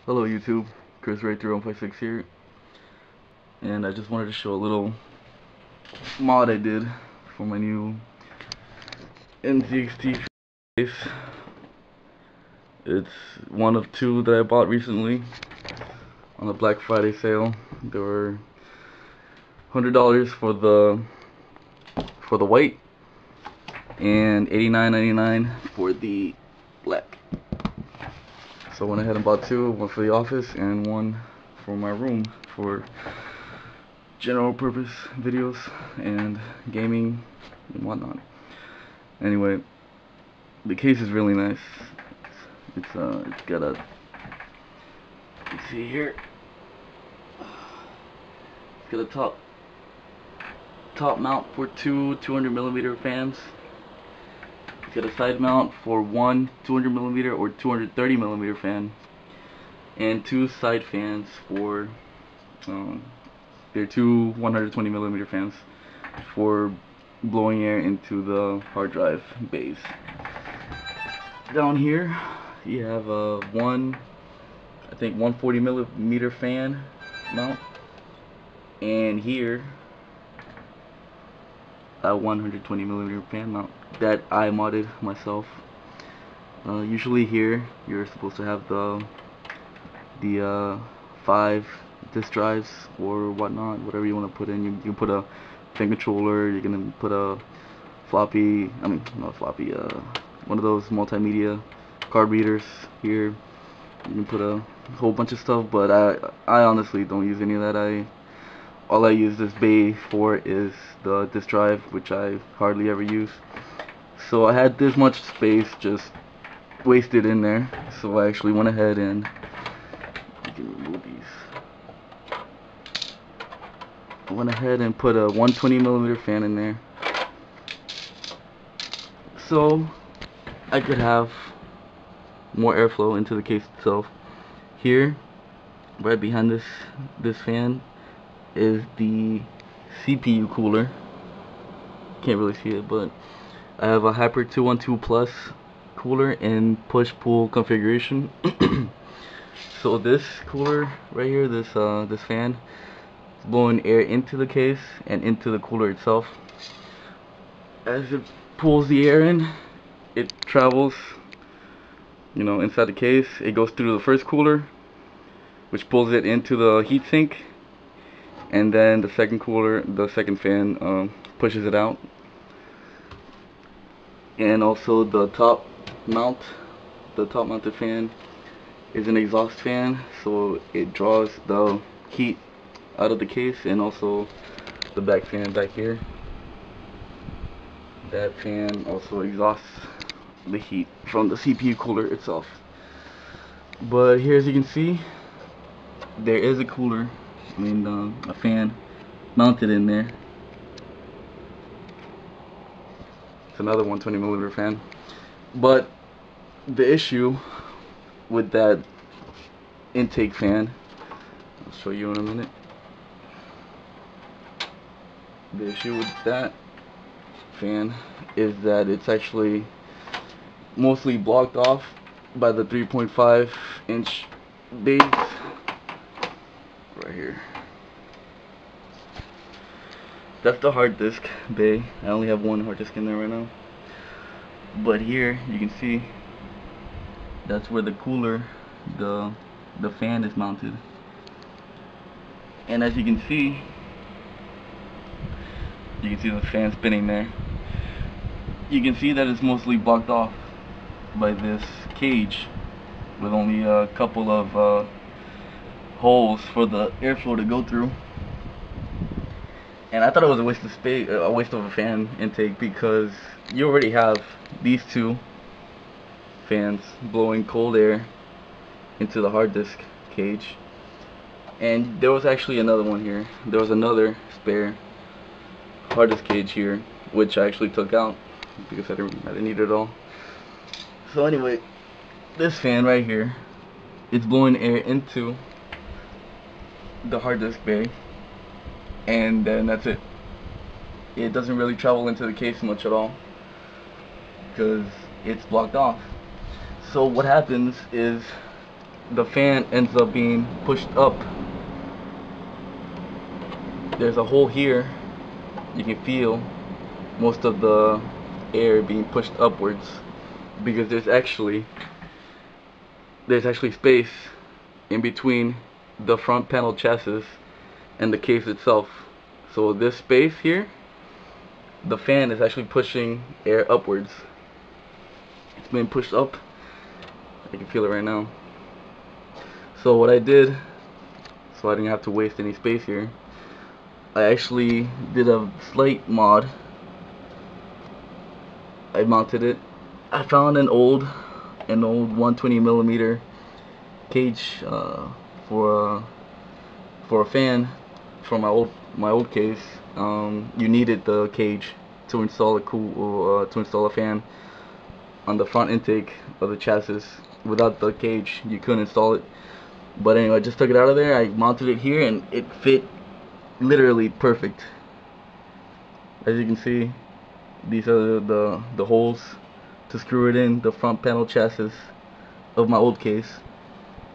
Hello YouTube, Chris Ray 3156 here, and I just wanted to show a little mod I did for my new NZXT case. It's one of two that I bought recently on the Black Friday sale. They were $100 for the white and $89.99 for the black. So I went ahead and bought two, one for the office and one for my room for general purpose videos and gaming and whatnot. Anyway, the case is really nice. It's got a, you see here, it's got a top mount for two 200mm fans. It's got a side mount for one 200mm or 230mm fan, and two side fans for they're two 120mm fans for blowing air into the hard drive bays. Down here you have a I think 140mm fan mount, and here a 120mm fan mount that I modded myself. Usually here you're supposed to have the 5 disk drives or whatnot, whatever you want to put in. You can put a fan controller, you're gonna put a floppy, I mean not floppy, one of those multimedia card readers here. You can put a whole bunch of stuff, but I honestly don't use any of that. All I use this bay for is the disk drive, which I hardly ever use. So I had this much space just wasted in there, so I actually went ahead and you can remove these. I went ahead and put a 120mm fan in there, so I could have more airflow into the case itself. Here, right behind this fan, is the CPU cooler. Can't really see it, but I have a Hyper 212 Plus cooler in push-pull configuration. So this cooler right here, this fan, is blowing air into the case and into the cooler itself. As it pulls the air in, it travels, inside the case. It goes through the first cooler, which pulls it into the heatsink, and then the second fan pushes it out. And also the top mounted fan is an exhaust fan, so it draws the heat out of the case. And also the back fan back here, that fan also exhausts the heat from the CPU cooler itself. But here, as you can see, there is a cooler, a fan mounted in there. It's another 120mm fan. But the issue with that intake fan, I'll show you in a minute. The issue with that fan is that it's actually mostly blocked off by the 3.5-inch bays right here. That's the hard disk bay. I only have one hard disk in there right now. But here you can see that's where the cooler, the fan is mounted. And as you can see the fan spinning there. You can see that it's mostly blocked off by this cage with only a couple of holes for the airflow to go through. And I thought it was a waste of space, a waste of a fan intake, because you already have these two fans blowing cold air into the hard disk cage. And there was actually another one here. There was another spare hard disk cage here, which I actually took out because I didn't need it all. So anyway, this fan right here, it's blowing air into the hard disk bay, and then that's it. It doesn't really travel into the case much at all because it's blocked off. So what happens is the fan ends up being pushed up. There's a hole here. You can feel most of the air being pushed upwards because there's actually space in between the front panel chassis and the case itself. So this space here, the fan is actually pushing air upwards. It's being pushed up. I can feel it right now. So what I did, so I didn't have to waste any space here, I actually did a slight mod. I mounted it. I found an old 120mm cage for a fan for my old case. You needed the cage to install a fan on the front intake of the chassis. Without the cage, you couldn't install it. But anyway, I just took it out of there. I mounted it here, and it fit literally perfect. As you can see, these are the holes to screw it in the front panel chassis of my old case.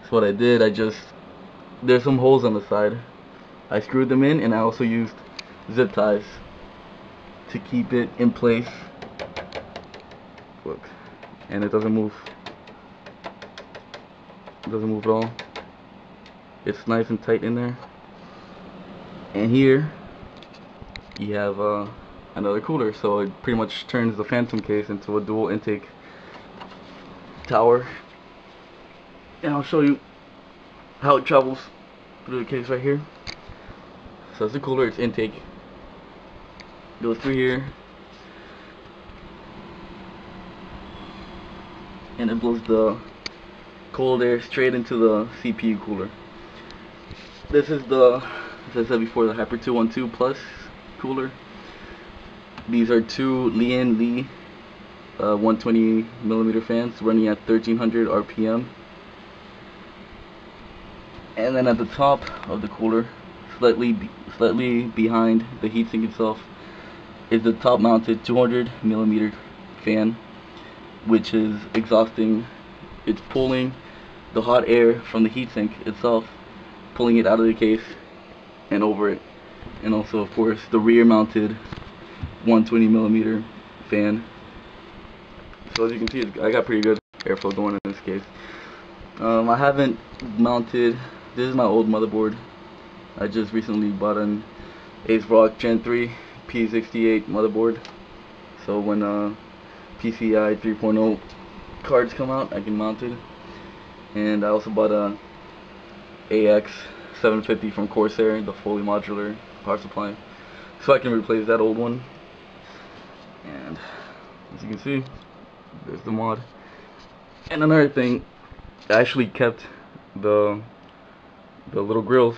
So what I did, there's some holes on the side. I screwed them in, and I also used zip ties to keep it in place. Look, and it doesn't move. It doesn't move at all. It's nice and tight in there. And here you have another cooler, so it pretty much turns the Phantom case into a dual intake tower. And I'll show you how it travels through the case right here. So it's the cooler, it's intake. Goes through here, and it blows the cold air straight into the CPU cooler. This is the, as I said before, the Hyper 212 Plus cooler. These are two Lee 120mm fans running at 1300 RPM. And then at the top of the cooler, slightly behind the heatsink itself, is the top mounted 200mm fan, which is exhausting. It's pulling the hot air from the heatsink itself, pulling it out of the case and over it. And also, of course, the rear mounted 120mm fan. So as you can see, I got pretty good airflow going in this case. I haven't mounted, this is my old motherboard. I just recently bought an ASRock Gen 3 P68 motherboard. So when PCI 3.0 cards come out, I can mount it. And I also bought a AX 750 from Corsair, the fully modular power supply, so I can replace that old one. And as you can see, there's the mod. And another thing, I actually kept the little grills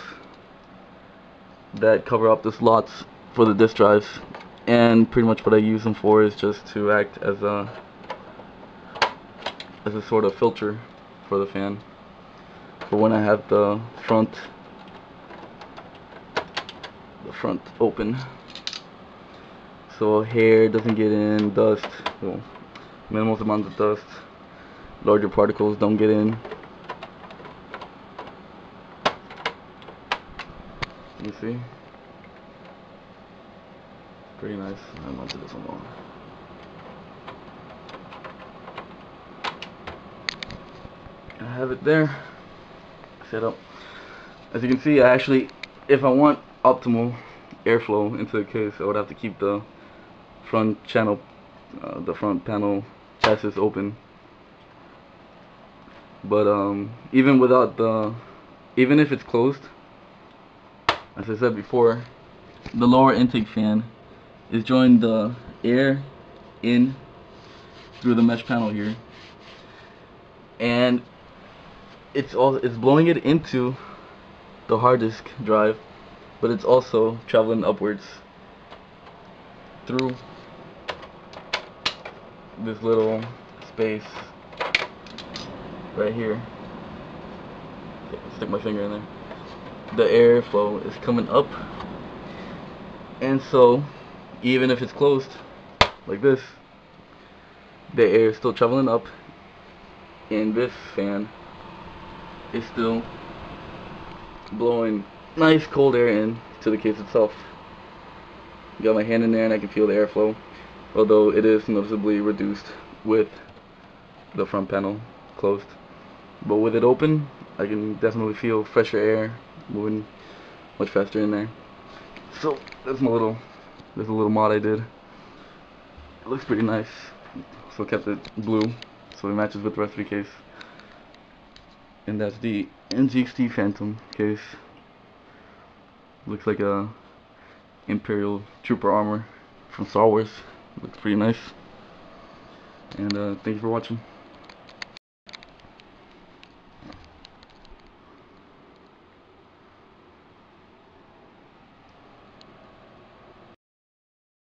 that cover up the slots for the disk drives, and pretty much what I use them for is just to act as a sort of filter for the fan, for when I have the front open, so hair doesn't get in, dust, well, minimal amounts of dust, larger particles don't get in. You see? Pretty nice. I mounted this one more. I have it there set up. As you can see, I actually, if I want optimal airflow into the case, I would have to keep the front panel chassis open. But even if it's closed, as I said before, the lower intake fan is drawing the air in through the mesh panel here, and it's blowing it into the hard disk drive, but it's also traveling upwards through this little space right here. Stick my finger in there. The airflow is coming up, and so even if it's closed like this, the air is still traveling up in this fan is still blowing nice cold air in to the case itself. Got my hand in there and I can feel the airflow, although it is noticeably reduced with the front panel closed. But with it open, I can definitely feel fresher air moving much faster in there. So that's my little, there's a little mod I did. It looks pretty nice. So kept it blue, so it matches with the rest of the case. And that's the NZXT Phantom case. Looks like a Imperial Trooper armor from Star Wars. Looks pretty nice. And thank you for watching.